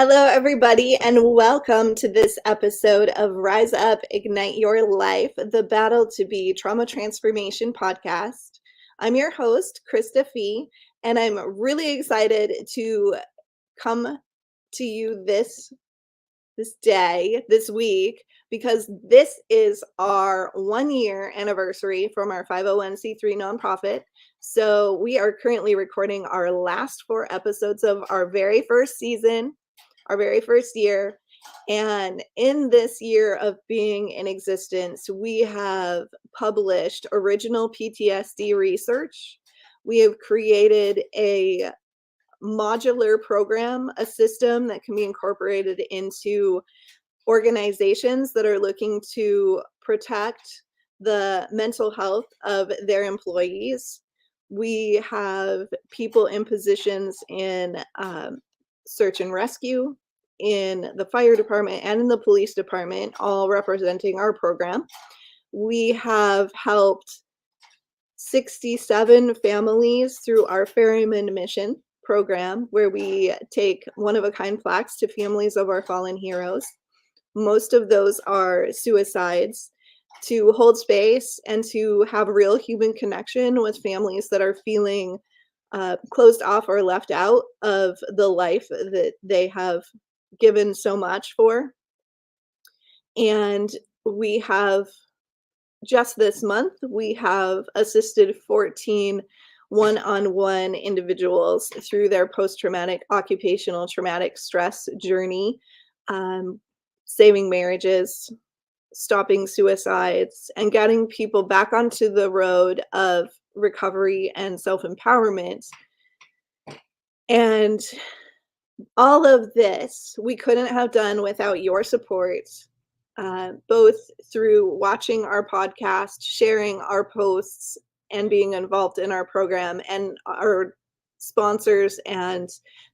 Hello, everybody, and welcome to this episode of Rise Up, Ignite Your Life, the Battle to Be Trauma Transformation podcast. I'm your host, Krista Fee, and I'm really excited to come to you this week, because this is our 1-year anniversary from our 501c3 nonprofit. So we are currently recording our last 4 episodes of our very first season, our very first year. And in this year of being in existence, we have published original PTSD research. We have created a modular program, a system that can be incorporated into organizations that are looking to protect the mental health of their employees. We have people in positions in search and rescue, in the fire department, and in the police department, all representing our program. We have helped 67 families through our Ferryman mission program, where we take one-of-a-kind plaques to families of our fallen heroes. Most of those are suicides, to hold space and to have real human connection with families that are feeling closed off or left out of the life that they have given so much for. And we have, just this month, we have assisted 14 one-on-one individuals through their post-traumatic occupational traumatic stress journey, saving marriages, stopping suicides, and getting people back onto the road of recovery and self-empowerment. And all of this we couldn't have done without your support, both through watching our podcast, sharing our posts, and being involved in our program, and our sponsors and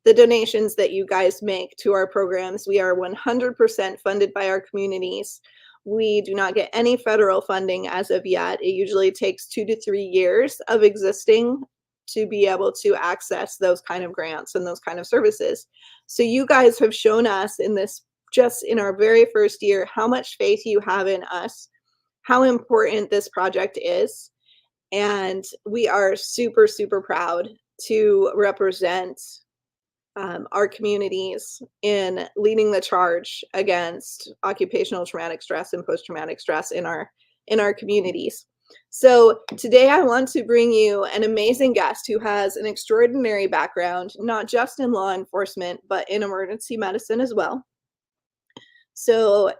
the donations that you guys make to our programs. We are 100% funded by our communities. We do not get any federal funding as of yet. It usually takes 2 to 3 years of existing to be able to access those kind of grants and those kind of services. So you guys have shown us in this, just in our very first year, how much faith you have in us, how important this project is. And we are super, super proud to represent our communities in leading the charge against occupational traumatic stress and post-traumatic stress in our communities. So today I want to bring you an amazing guest who has an extraordinary background, not just in law enforcement, but in emergency medicine as well. So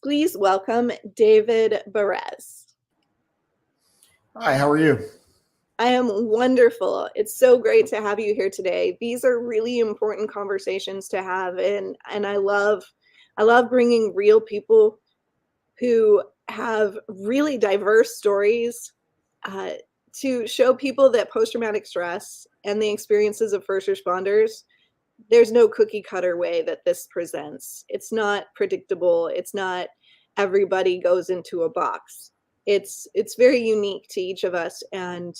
please welcome David Berez. Hi, how are you? I am wonderful. It's so great to have you here today. These are really important conversations to have, and I love bringing real people who have really diverse stories to show people that post-traumatic stress and the experiences of first responders, there's no cookie cutter way that this presents. It's not predictable. It's not everybody goes into a box. It's very unique to each of us, and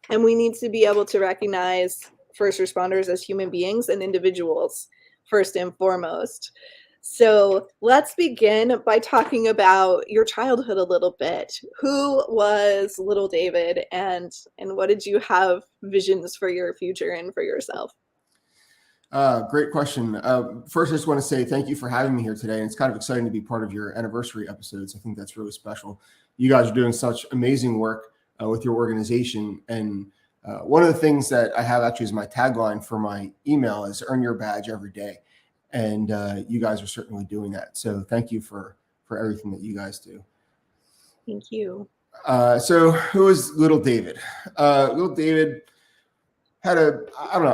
we need to be able to recognize first responders as human beings and individuals first and foremost. So let's begin by talking about your childhood a little bit. Who was little David, and what did you have visions for your future and for yourself? Great question. First, I just want to say thank you for having me here today. And it's kind of exciting to be part of your anniversary episodes. I think that's really special. You guys are doing such amazing work with your organization. And one of the things that I have actually as my tagline for my email is earn your badge every day. And you guys are certainly doing that. So thank you for everything that you guys do. Thank you. So who is little David? Little David had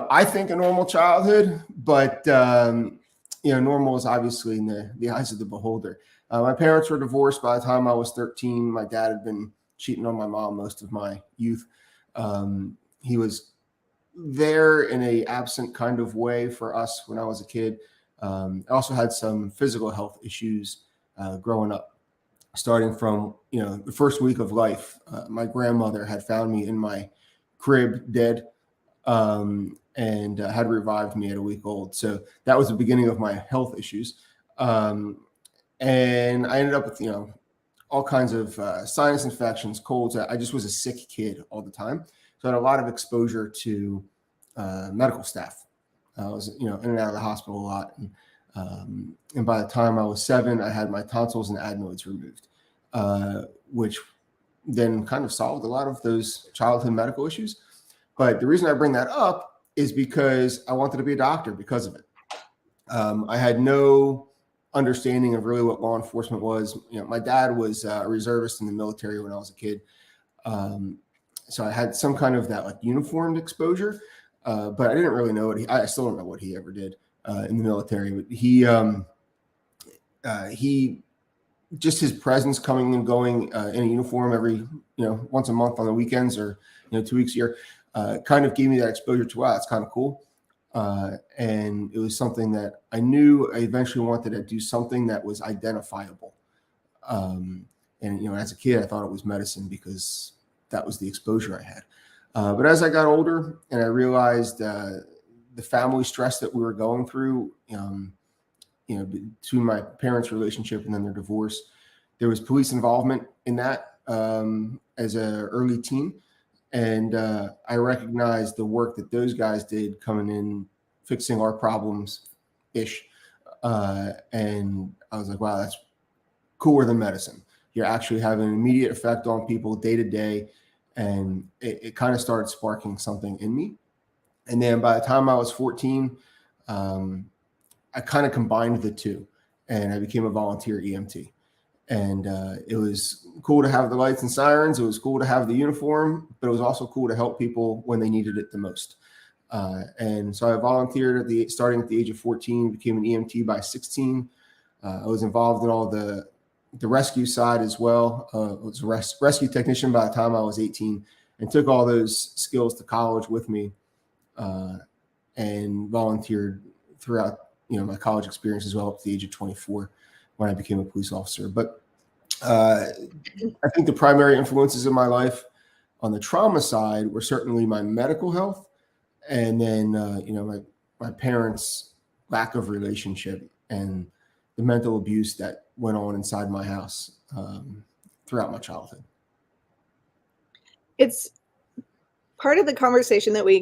I think a normal childhood, but normal is obviously in the eyes of the beholder. My parents were divorced by the time I was 13. My dad had been cheating on my mom most of my youth. He was there in a absent kind of way for us when I was a kid. I also had some physical health issues growing up, starting from the first week of life. My grandmother had found me in my crib dead. and had revived me at a week old. So that was the beginning of my health issues. And I ended up with, all kinds of sinus infections, colds. I just was a sick kid all the time. So I had a lot of exposure to medical staff. I was, in and out of the hospital a lot. And by the time I was 7, I had my tonsils and adenoids removed, which then kind of solved a lot of those childhood medical issues. But the reason I bring that up is because I wanted to be a doctor because of it. I had no understanding of really what law enforcement was. My dad was a reservist in the military when I was a kid. So I had some kind of that like uniformed exposure, but I didn't really know I still don't know what he ever did in the military. But he just his presence coming and going in a uniform every, once a month on the weekends or, 2 weeks a year, kind of gave me that exposure to, wow, that's kind of cool. And it was something that I knew I eventually wanted to do something that was identifiable. And, as a kid, I thought it was medicine because that was the exposure I had. But as I got older and I realized the family stress that we were going through, between my parents' relationship and then their divorce, there was police involvement in that as an early teen. And I recognized the work that those guys did coming in, fixing our problems-ish. And I was like, wow, that's cooler than medicine. You're actually having an immediate effect on people day to day. And it kind of started sparking something in me. And then by the time I was 14, I kind of combined the two, and I became a volunteer EMT. And it was cool to have the lights and sirens. It was cool to have the uniform, but it was also cool to help people when they needed it the most. And so I volunteered starting at the age of 14, became an EMT by 16. I was involved in all the rescue side as well. I was a rescue technician by the time I was 18, and took all those skills to college with me, and volunteered throughout my college experience as well up to the age of 24 when I became a police officer. But I think the primary influences in my life on the trauma side were certainly my medical health, and then my parents' lack of relationship and the mental abuse that went on inside my house throughout my childhood. It's part of the conversation that we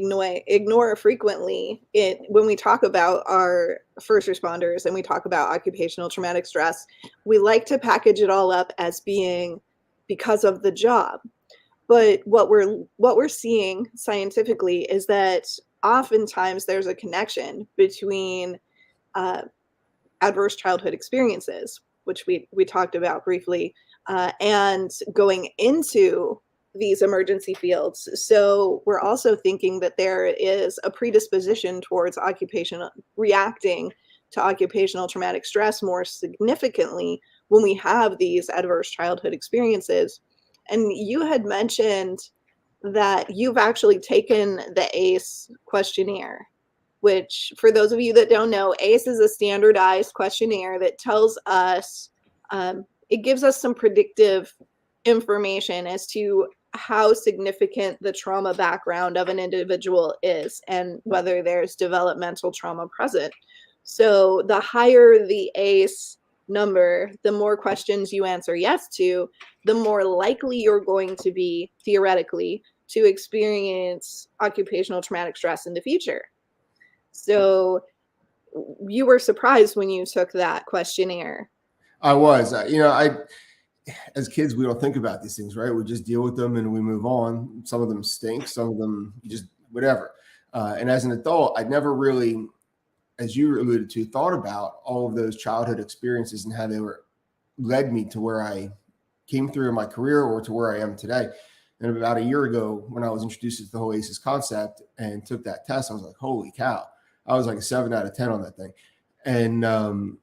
ignore frequently when we talk about our first responders and we talk about occupational traumatic stress. We like to package it all up as being because of the job. But what we're seeing scientifically is that oftentimes there's a connection between adverse childhood experiences, which we talked about briefly, and going into these emergency fields. So we're also thinking that there is a predisposition towards reacting to occupational traumatic stress more significantly when we have these adverse childhood experiences. And you had mentioned that you've actually taken the ACE questionnaire, which, for those of you that don't know, ACE is a standardized questionnaire that tells us, it gives us some predictive information as to how significant the trauma background of an individual is and whether there's developmental trauma present. So the higher the ACE number, the more questions you answer yes to, the more likely you're going to be, theoretically, to experience occupational traumatic stress in the future. So you were surprised when you took that questionnaire. I was, as kids, we don't think about these things, right? We just deal with them and we move on. Some of them stink, some of them just whatever. And as an adult, I'd never really, as you alluded to, thought about all of those childhood experiences and how they led me to where I came through in my career or to where I am today. And about a year ago, when I was introduced to the whole ACEs concept and took that test, I was like, holy cow. I was like a 7 out of 10 on that thing. And,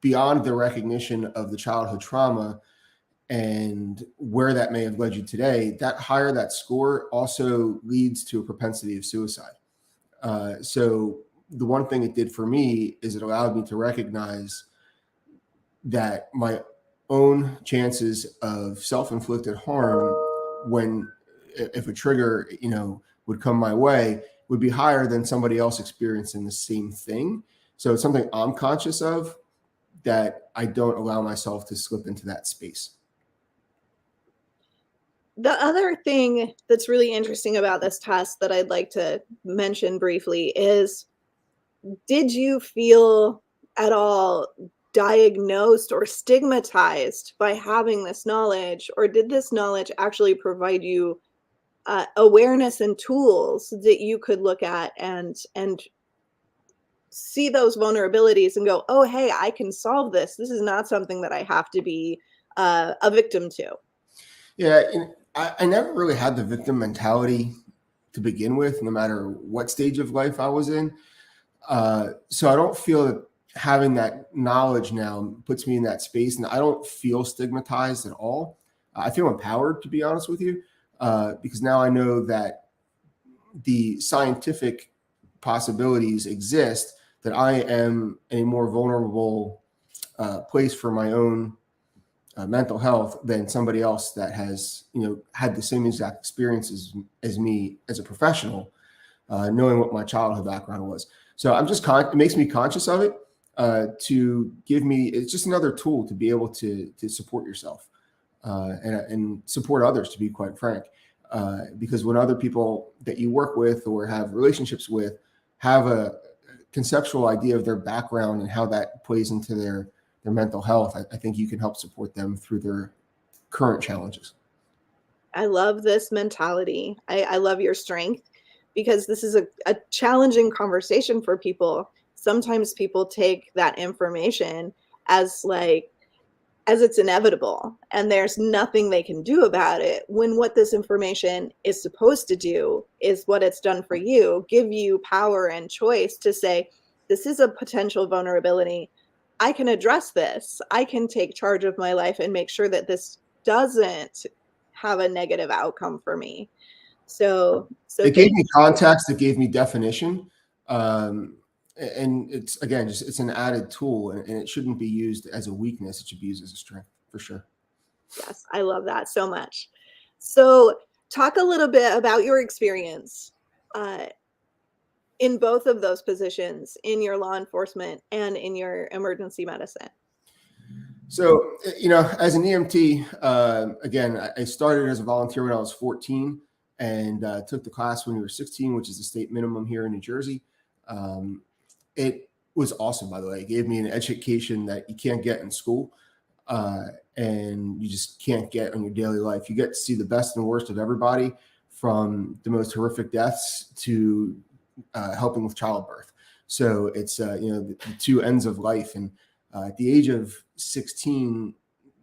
beyond the recognition of the childhood trauma and where that may have led you today, that higher that score also leads to a propensity of suicide. So the one thing it did for me is it allowed me to recognize that my own chances of self-inflicted harm, if a trigger, would come my way would be higher than somebody else experiencing the same thing. So it's something I'm conscious of, that I don't allow myself to slip into that space. The other thing that's really interesting about this test that I'd like to mention briefly is, did you feel at all diagnosed or stigmatized by having this knowledge, or did this knowledge actually provide you awareness and tools that you could look at and see those vulnerabilities and go, oh, hey, I can solve this. This is not something that I have to be a victim to. Yeah, and I never really had the victim mentality to begin with, no matter what stage of life I was in. So I don't feel that having that knowledge now puts me in that space, and I don't feel stigmatized at all. I feel empowered, to be honest with you, because now I know that the scientific possibilities exist, that I am in a more vulnerable place for my own mental health than somebody else that has, had the same exact experiences as me as a professional, knowing what my childhood background was. So I'm just it makes me conscious of it, to give me, it's just another tool to be able to support yourself, and support others, to be quite frank. Because when other people that you work with or have relationships with have a conceptual idea of their background and how that plays into their mental health, I think you can help support them through their current challenges. I love this mentality. I love your strength, because this is a challenging conversation for people. Sometimes people take that information as it's inevitable and there's nothing they can do about it, when what this information is supposed to do is what it's done for you: give you power and choice to say, this is a potential vulnerability. I can address this. I can take charge of my life and make sure that this doesn't have a negative outcome for me. So It gave thank me you. context. It gave me definition. And it's, again, just, it's an added tool, and it shouldn't be used as a weakness. It should be used as a strength, for sure. Yes, I love that so much. So talk a little bit about your experience uh, in both of those positions, in your law enforcement and in your emergency medicine. So, as an EMT, again, I started as a volunteer when I was 14, and took the class when we were 16, which is the state minimum here in New Jersey. It was awesome, by the way. It gave me an education that you can't get in school, and you just can't get on your daily life. You get to see the best and worst of everybody, from the most horrific deaths to helping with childbirth. So it's the two ends of life. And at the age of 16,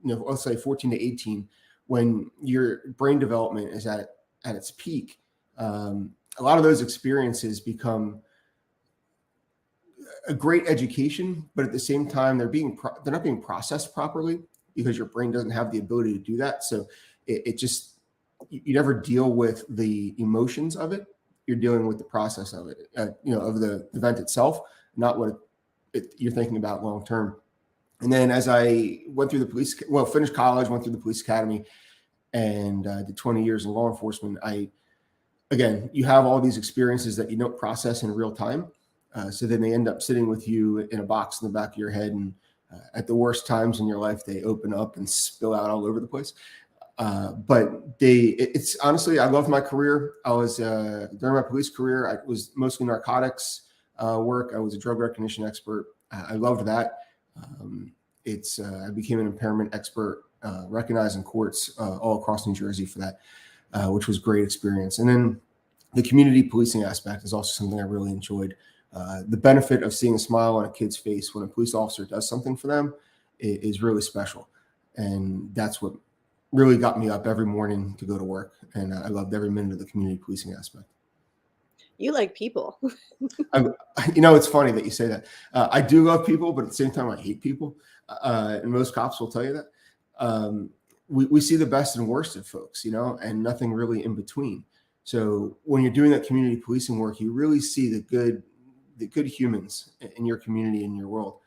let's say 14 to 18, when your brain development is at its peak, a lot of those experiences become a great education, but at the same time, they're not being processed properly, because your brain doesn't have the ability to do that. So it just, you never deal with the emotions of it. You're dealing with the process of it, of the event itself, not what you're thinking about long term. And then as I went through finished college, went through the police academy, and did 20 years in law enforcement, again, you have all these experiences that you don't process in real time. So then they end up sitting with you in a box in the back of your head. And at the worst times in your life, they open up and spill out all over the place. But it's honestly, I loved my career. I was, during my police career, I was mostly narcotics work. I was a drug recognition expert. I loved that. I became an impairment expert, recognized in courts all across New Jersey for that, which was a great experience. And then the community policing aspect is also something I really enjoyed. The benefit of seeing a smile on a kid's face when a police officer does something for them is really special. And that's what really got me up every morning to go to work. And I loved every minute of the community policing aspect. You like people. It's funny that you say that. I do love people, but at the same time, I hate people. And most cops will tell you that. We see the best and worst of folks, and nothing really in between. So when you're doing that community policing work, you really see the good humans in your community, in your world.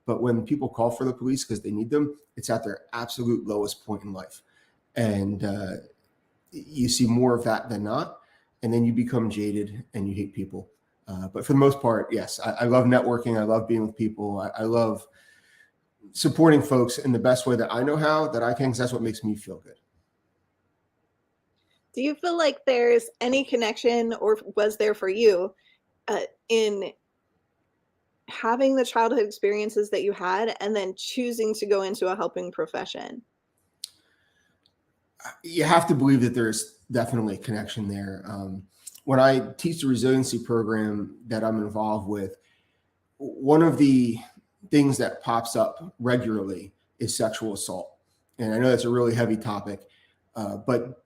But when people call for the police because they need them, it's at their absolute lowest point in life. And you see more of that than not. and then you become jaded and you hate people. But for the most part, yes, I love networking. I love being with people. I love supporting folks in the best way that I know how, that I can, because that's what makes me feel good. Do you feel like there's any connection, or was there for you, in having the childhood experiences that you had and then choosing to go into a helping profession? You have to believe that there's definitely a connection there. When I teach the resiliency program that I'm involved with, one of the things that pops up regularly is sexual assault. And I know that's a really heavy topic, but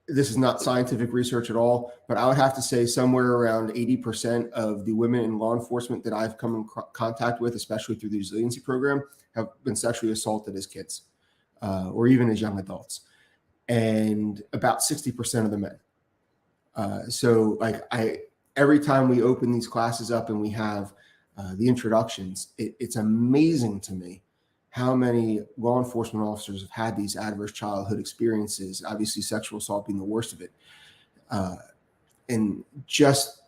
this is not scientific research at all, but I would have to say somewhere around 80% of the women in law enforcement that I've come in contact with, especially through the resiliency program, have been sexually assaulted as kids, or even as young adults. And about 60% of the men. So like every time we open these classes up and we have the introductions, it's amazing to me how many law enforcement officers have had these adverse childhood experiences, obviously sexual assault being the worst of it. And just,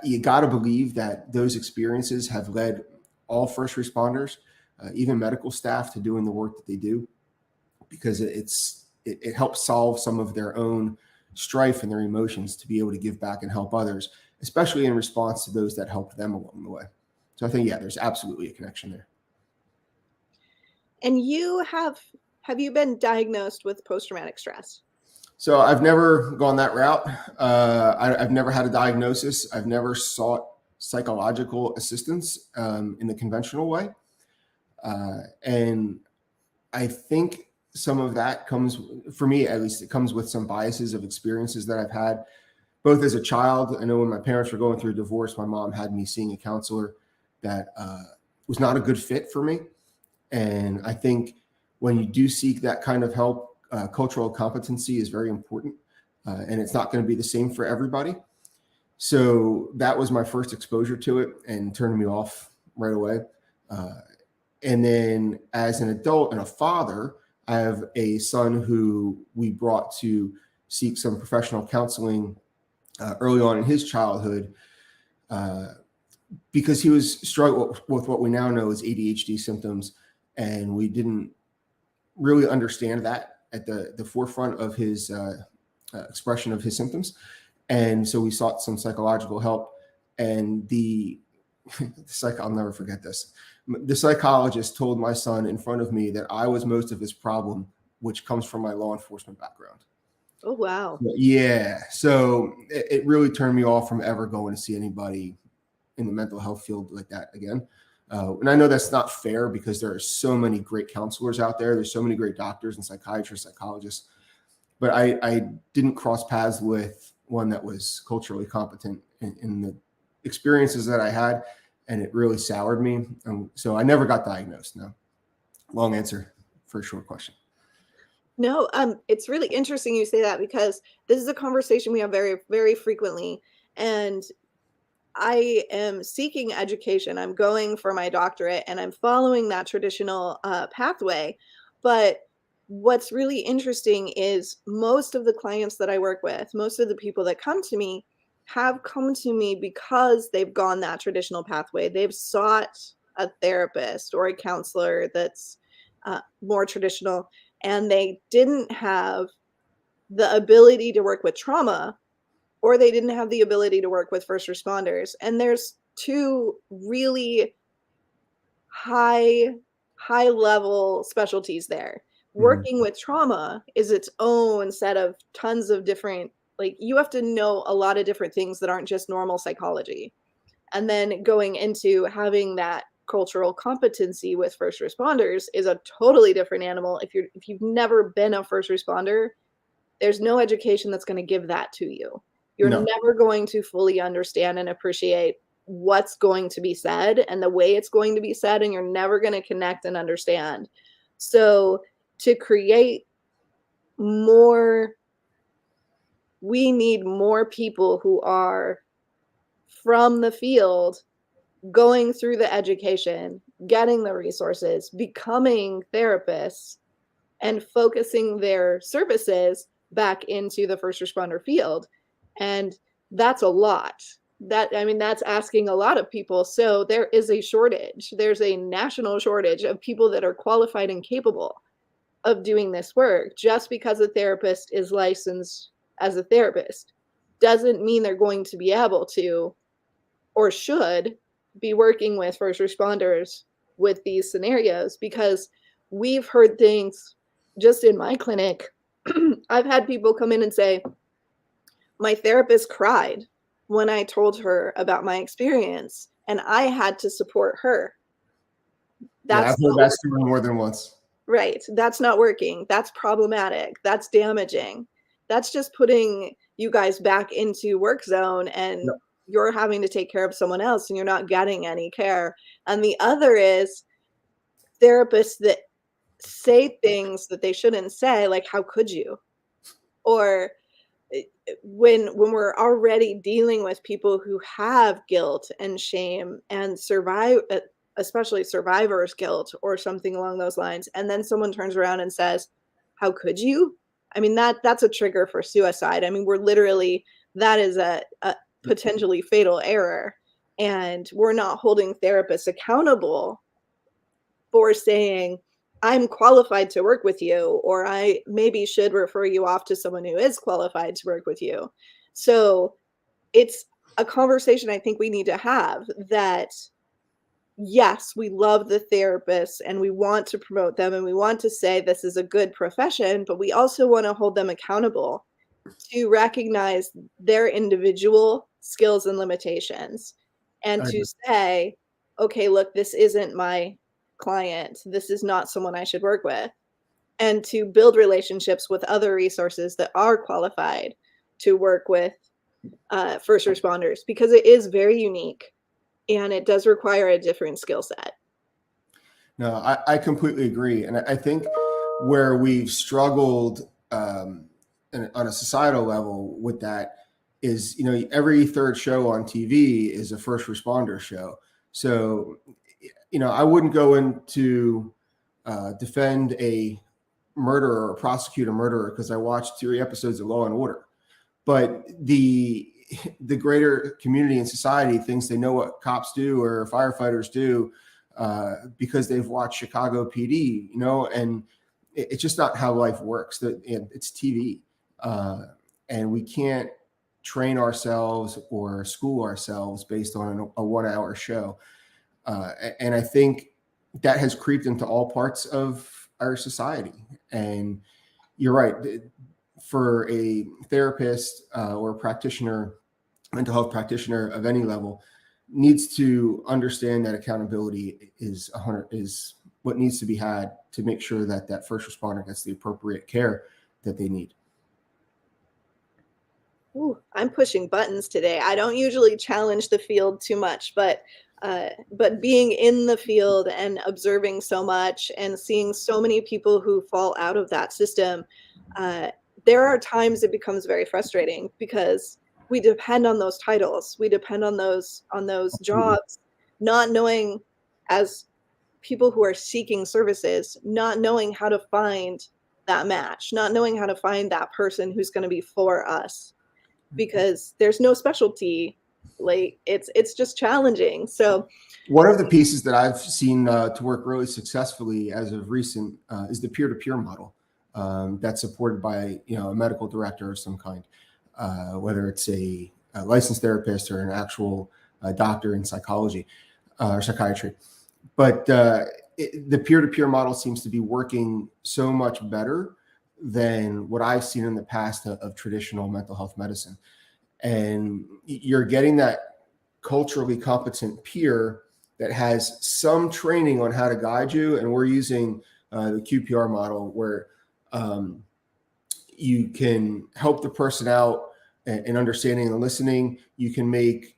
you got to believe that those experiences have led all first responders, even medical staff, to doing the work that they do, because it helps solve some of their own strife and their emotions to be able to give back and help others, especially in response to those that helped them along the way. So I think, yeah, there's absolutely a connection there. And have you been diagnosed with post-traumatic stress? So I've never gone that route. I've never had a diagnosis. I've never sought psychological assistance in the conventional way. And I think some of that comes, for me at least, it comes with some biases of experiences that I've had, both as a child. I know when my parents were going through a divorce, my mom had me seeing a counselor that was not a good fit for me. And I think when you do seek that kind of help, cultural competency is very important, and it's not going to be the same for everybody. So that was my first exposure to it and turned me off right away. And then as an adult and a father, I have a son who we brought to seek some professional counseling early on in his childhood, because he was struggling with what we now know as ADHD symptoms. And we didn't really understand that at the forefront of his expression of his symptoms. And so we sought some psychological help. And I'll never forget this. The psychologist told my son in front of me that I was most of his problem, which comes from my law enforcement background. Oh, wow. Yeah. So it really turned me off from ever going to see anybody in the mental health field like that again. And I know that's not fair, because there are so many great counselors out there. There's so many great doctors and psychiatrists, psychologists. But I didn't cross paths with one that was culturally competent in the experiences that I had. And it really soured me. So I never got diagnosed. No. Long answer for a short question. No, it's really interesting you say that, because this is a conversation we have very, very frequently. And I am seeking education. I'm going for my doctorate and I'm following that traditional pathway. But what's really interesting is most of the clients that I work with, most of the people that come to me, have come to me because they've gone that traditional pathway. They've sought a therapist or a counselor that's more traditional, and they didn't have the ability to work with trauma, or they didn't have the ability to work with first responders. And there's two really high level specialties there. Working with trauma is its own set of tons of different, like, you have to know a lot of different things that aren't just normal psychology. And then going into having that cultural competency with first responders is a totally different animal. If you've never been a first responder, there's no education that's going to give that to you. You're never going to fully understand and appreciate what's going to be said and the way it's going to be said, and you're never going to connect and understand. So to create more, we need more people who are from the field, going through the education, getting the resources, becoming therapists, and focusing their services back into the first responder field. And that's a lot. That's asking a lot of people. So there is a shortage. There's a national shortage of people that are qualified and capable of doing this work. Just because a therapist is licensed as a therapist doesn't mean they're going to be able to or should be working with first responders with these scenarios, because we've heard things just in my clinic. I've had people come in and say, my therapist cried when I told her about my experience, and I had to support her. Yeah, I've That's heard not that working. story more than once. Right. That's not working. That's problematic. That's damaging. That's just putting you guys back into work zone, and you're having to take care of someone else and you're not getting any care. And the other is therapists that say things that they shouldn't say, like, how could you? Or when we're already dealing with people who have guilt and shame and survive, especially survivor's guilt or something along those lines, and then someone turns around and says, how could you? That's a trigger for suicide. We're literally, that is a potentially fatal error, and we're not holding therapists accountable for saying, I'm qualified to work with you, or I maybe should refer you off to someone who is qualified to work with you. So it's a conversation I think we need to have, that yes, we love the therapists and we want to promote them and we want to say this is a good profession, but we also want to hold them accountable to recognize their individual skills and limitations, and I to agree. say, okay, look, this isn't my client. This is not someone I should work with. And to build relationships with other resources that are qualified to work with first responders, because it is very unique and it does require a different skill set. No, I completely agree. And I think where we've struggled on a societal level with that is, every third show on TV is a first responder show. So, I wouldn't go in to defend a murderer or prosecute a murderer because I watched 3 episodes of Law and Order. But the greater community and society thinks they know what cops do or firefighters do because they've watched Chicago PD, and it's just not how life works. It's TV, and we can't train ourselves or school ourselves based on a 1-hour show. And I think that has creeped into all parts of our society. And you're right. For a therapist or a practitioner, mental health practitioner of any level, needs to understand that accountability is what needs to be had to make sure that that first responder gets the appropriate care that they need. Ooh, I'm pushing buttons today. I don't usually challenge the field too much, but being in the field and observing so much and seeing so many people who fall out of that system, uh, there are times it becomes very frustrating, because we depend on those titles, we depend on those jobs, not knowing, as people who are seeking services, not knowing how to find that match, not knowing how to find that person who's going to be for us, because there's no specialty. Like, it's just challenging. So One of the pieces that I've seen to work really successfully as of recent is the peer-to-peer model that's supported by a medical director of some kind, whether it's a licensed therapist or an actual doctor in psychology or psychiatry. But the peer-to-peer model seems to be working so much better than what I've seen in the past of traditional mental health medicine. And you're getting that culturally competent peer that has some training on how to guide you. And we're using the QPR model, where you can help the person out in understanding and listening. You can make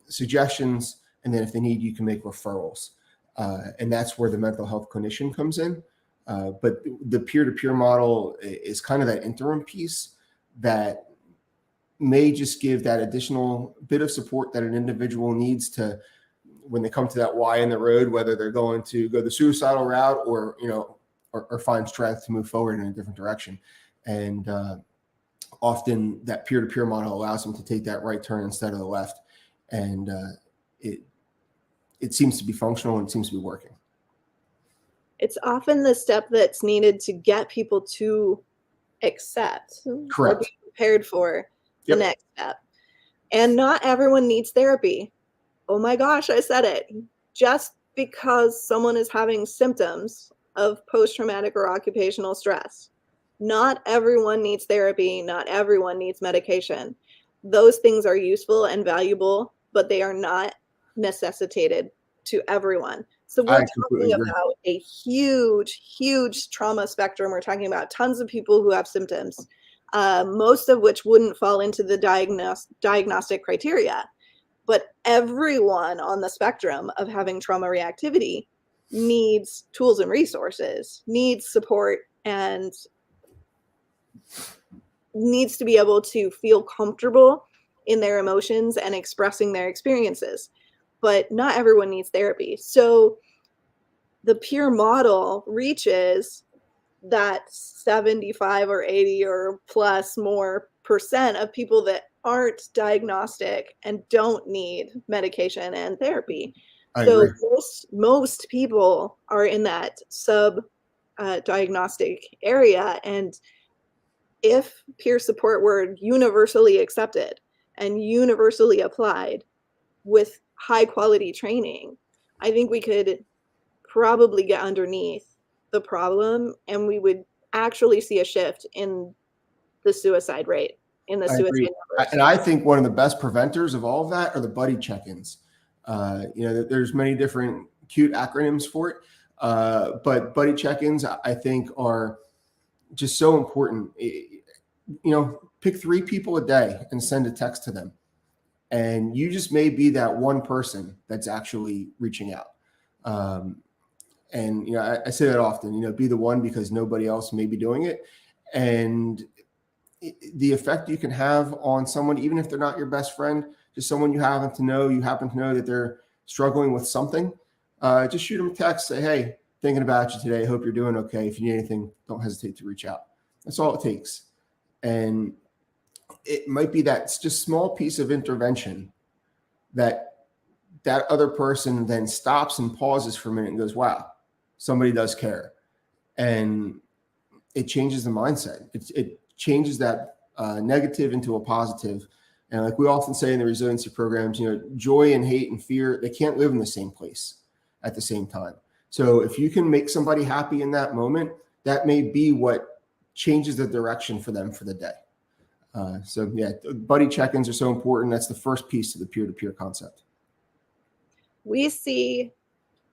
suggestions, and then if they need, you can make referrals. And that's where the mental health clinician comes in. But the peer-to-peer model is kind of that interim piece that may just give that additional bit of support that an individual needs to, when they come to that Y in the road, whether they're going to go the suicidal route or find strength to move forward in a different direction. And often that peer-to-peer model allows them to take that right turn instead of the left. And it seems to be functional and it seems to be working. It's often the step that's needed to get people to accept or be prepared for the next step. And not everyone needs therapy. Oh my gosh, I said it. Just because someone is having symptoms of post-traumatic or occupational stress, not everyone needs therapy. Not everyone needs medication. Those things are useful and valuable, but they are not necessitated to everyone. So we're talking about a huge, huge trauma spectrum. We're talking about tons of people who have symptoms, most of which wouldn't fall into the diagnostic criteria. But everyone on the spectrum of having trauma reactivity needs tools and resources, needs support, and needs to be able to feel comfortable in their emotions and expressing their experiences. But not everyone needs therapy. So the peer model reaches that 75 or 80 or plus more percent of people that aren't diagnostic and don't need medication and therapy. So most people are in that sub diagnostic area. And if peer support were universally accepted and universally applied with high quality training, I think we could probably get underneath the problem and we would actually see a shift in the suicide rate, in the suicide numbers. And I think one of the best preventers of all of that are the buddy check-ins. There's many different cute acronyms for it, but buddy check-ins I think are just so important. Pick 3 people a day and send a text to them. And you just may be that one person that's actually reaching out. And I say that often, be the one because nobody else may be doing it. And the effect you can have on someone, even if they're not your best friend, just someone you happen to know that they're struggling with something, just shoot them a text, say, hey, thinking about you today. Hope you're doing okay. If you need anything, don't hesitate to reach out. That's all it takes. And it might be that just small piece of intervention that other person then stops and pauses for a minute and goes, wow, somebody does care. And it changes the mindset. It changes that negative into a positive. And like we often say in the resiliency programs, joy and hate and fear, they can't live in the same place at the same time. So if you can make somebody happy in that moment, that may be what changes the direction for them for the day. Buddy check-ins are so important. That's the first piece of the peer-to-peer concept. We see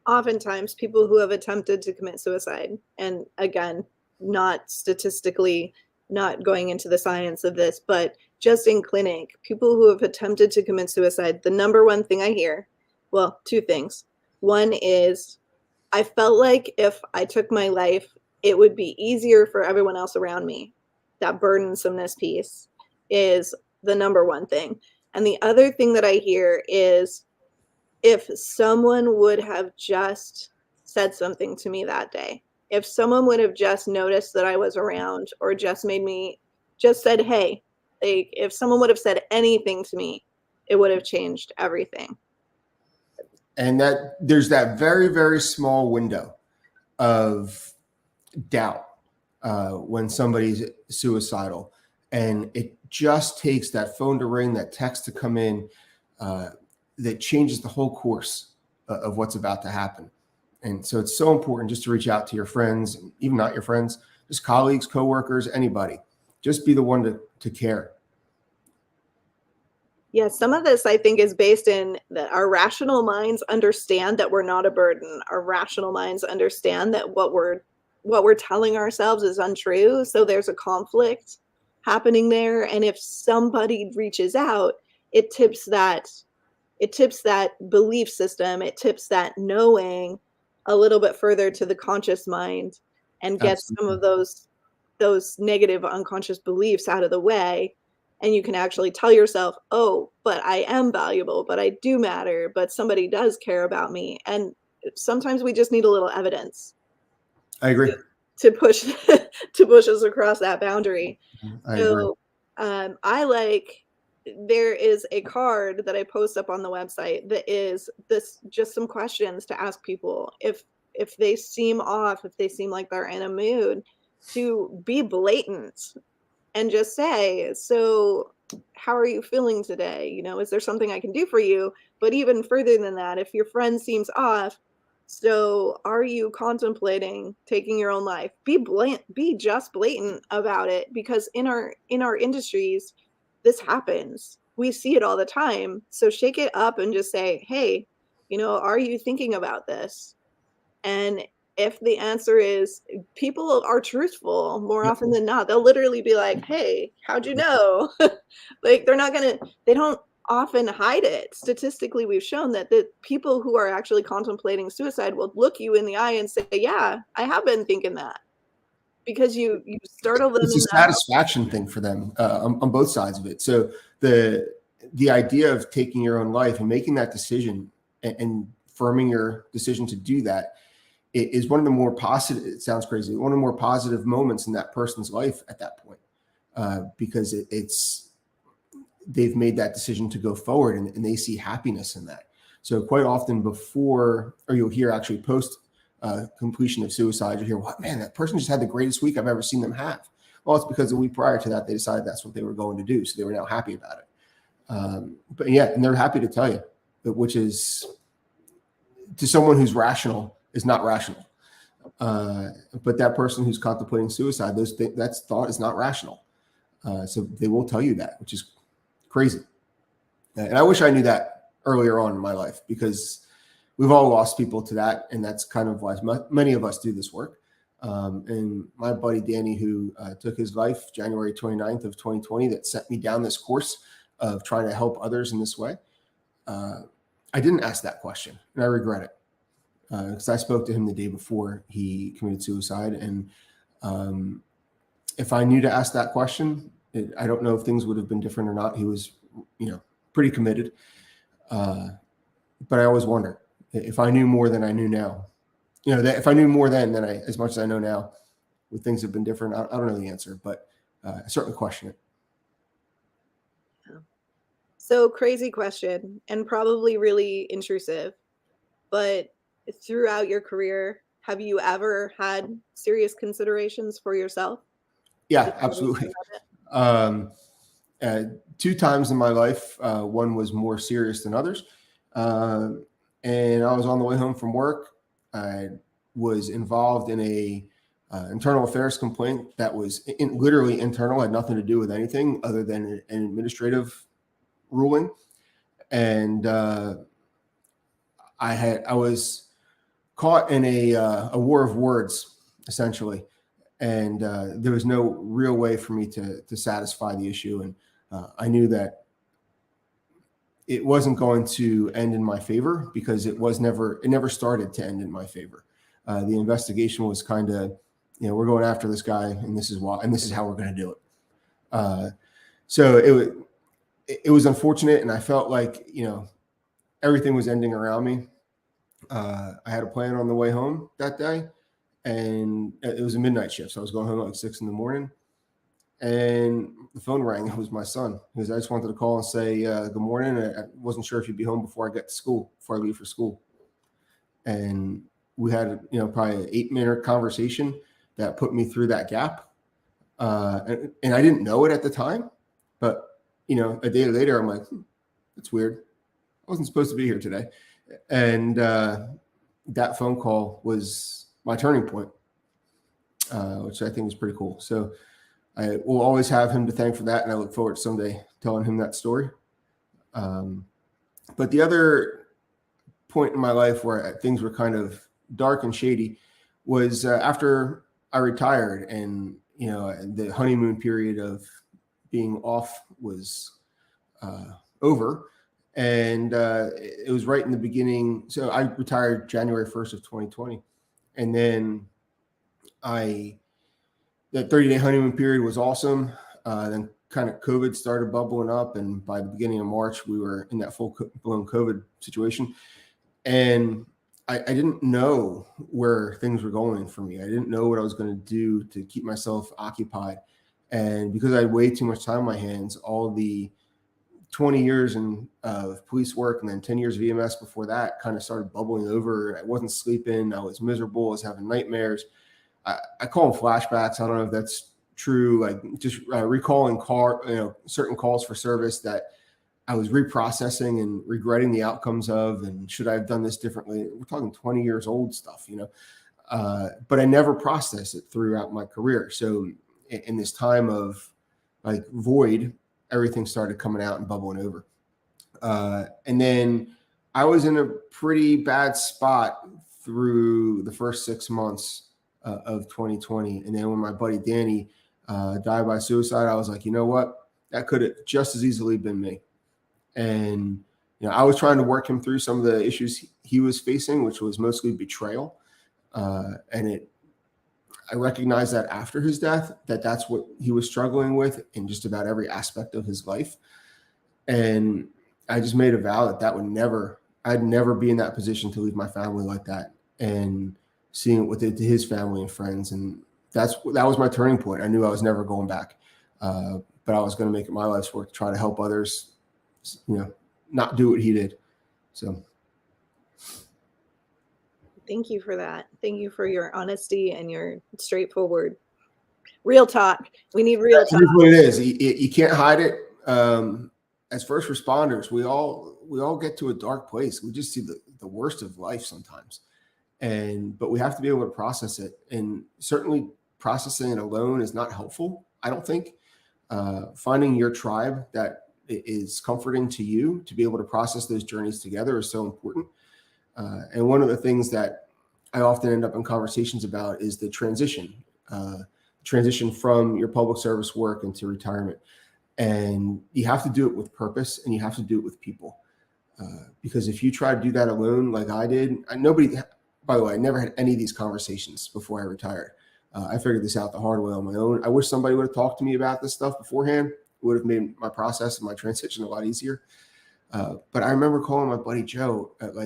oftentimes people who have attempted to commit suicide, and again, not statistically, not going into the science of this, but just in clinic, people who have attempted to commit suicide, the number one thing I hear, well, 2 things. One is, I felt like if I took my life, it would be easier for everyone else around me. That burdensomeness piece is the number one thing. And the other thing that I hear is, if someone would have just said something to me that day, if someone would have just noticed that I was around or just said, hey, like if someone would have said anything to me, it would have changed everything. And that there's that very, very small window of doubt when somebody's suicidal. And it just takes that phone to ring, that text to come in, that changes the whole course of what's about to happen. And so it's so important just to reach out to your friends, even not your friends, just colleagues, coworkers, anybody. Just be the one to care. Yeah, some of this I think is based in that our rational minds understand that we're not a burden. Our rational minds understand that what we're telling ourselves is untrue. So there's a conflict happening there. And if somebody reaches out, it tips that belief system, it tips that knowing a little bit further to the conscious mind and gets some of those negative unconscious beliefs out of the way. And you can actually tell yourself, oh, but I am valuable, but I do matter, but somebody does care about me. And sometimes we just need a little evidence. I agree. To push us across that boundary. I agree. There is a card that I post up on the website that is this just some questions to ask people if they seem off, if they seem like they're in a mood, to be blatant and just say, so how are you feeling today? You know, is there something I can do for you? But even further than that, if your friend seems off, so are you contemplating taking your own life? Be just blatant about it, because in our industries, this happens. We see it all the time. So shake it up and just say, hey, you know, are you thinking about this? And if the answer is, people are truthful more Yep. often than not. They'll literally be like, hey, how'd you know? Like, they don't often hide it. Statistically, we've shown that the people who are actually contemplating suicide will look you in the eye and say, yeah, I have been thinking that, because you startle them It's in a that. satisfaction thing for them on both sides of it. So the idea of taking your own life and making that decision and firming your decision to do that is one of the more positive. It sounds crazy. One of the more positive moments in that person's life at that point, because it's they've made that decision to go forward and they see happiness in that. So quite often before, or you'll hear actually post completion of suicide, you'll hear, "What, man, that person just had the greatest week I've ever seen them have." Well, it's because the week prior to that, they decided that's what they were going to do. So they were now happy about it. But yeah, and they're happy to tell you, which is, to someone who's rational, is not rational. But that person who's contemplating suicide, that thought is not rational. So they will tell you that, which is crazy. And I wish I knew that earlier on in my life, because we've all lost people to that. And that's kind of why many of us do this work. And my buddy Danny, who took his life January 29th of 2020, that sent me down this course of trying to help others in this way. I didn't ask that question, and I regret it, because I spoke to him the day before he committed suicide. And if I knew to ask that question, I don't know if things would have been different or not. He was, pretty committed. But I always wonder if I knew more than I knew now, that if I knew more then than as much as I know now, would things have been different? I don't know the answer, but I certainly question it. So crazy question, and probably really intrusive, but throughout your career, have you ever had serious considerations for yourself? Yeah, absolutely. 2 times in my life, one was more serious than others. And I was on the way home from work. I was involved in a internal affairs complaint that was literally internal, had nothing to do with anything other than an administrative ruling. And I was caught in a war of words, essentially. And there was no real way for me to satisfy the issue. And I knew that it wasn't going to end in my favor, because it never started to end in my favor. The investigation was kind of, we're going after this guy, and this is why, and this is how we're going to do it. So it was unfortunate, and I felt like, everything was ending around me. I had a plan on the way home that day, and it was a midnight shift. So I was going home at like 6 a.m. and the phone rang. It was my son, because I just wanted to call and say, good morning. I wasn't sure if you'd be home before I get to school, before I leave for school. And we had, probably an 8-minute conversation that put me through that gap. And I didn't know it at the time, but, a day later, I'm like, that's weird. I wasn't supposed to be here today. And that phone call was my turning point, which I think is pretty cool. So I will always have him to thank for that, and I look forward to someday telling him that story. But the other point in my life where things were kind of dark and shady was after I retired, and the honeymoon period of being off was over. And it was right in the beginning. So I retired January 1st of 2020. And then that 30-day honeymoon period was awesome. Then kind of COVID started bubbling up. And by the beginning of March, we were in that full-blown COVID situation. And I didn't know where things were going for me. I didn't know what I was going to do to keep myself occupied. And because I had way too much time on my hands, all the 20 years of police work and then 10 years of EMS before that kind of started bubbling over. I wasn't sleeping. I was miserable. I was having nightmares. I call them flashbacks. I don't know if that's true. Like just recalling certain calls for service that I was reprocessing and regretting the outcomes of, and should I have done this differently? We're talking 20 years old stuff, but I never processed it throughout my career. So in this time of like void, everything started coming out and bubbling over. And then I was in a pretty bad spot through the first 6 months of 2020. And then when my buddy Danny died by suicide, I was like, you know what? That could have just as easily been me. And I was trying to work him through some of the issues he was facing, which was mostly betrayal. And I recognized that after his death, that's what he was struggling with in just about every aspect of his life. And I just made a vow that I'd never be in that position to leave my family like that, and seeing it with his family and friends. And that was my turning point. I knew I was never going back, but I was going to make it my life's work to try to help others, not do what he did. So. Thank you for that. Thank you for your honesty and your straightforward, real talk. We need real talk. That's what it is. You can't hide it. As first responders, we all get to a dark place. We just see the worst of life sometimes, but we have to be able to process it. And certainly, processing it alone is not helpful, I don't think. Finding your tribe that is comforting to you to be able to process those journeys together is so important. And one of the things that I often end up in conversations about is the transition from your public service work into retirement. And you have to do it with purpose, and you have to do it with people. Because if you try to do that alone, like I did, by the way, I never had any of these conversations before I retired. I figured this out the hard way on my own. I wish somebody would have talked to me about this stuff beforehand. It would have made my process and my transition a lot easier. But I remember calling my buddy Joe at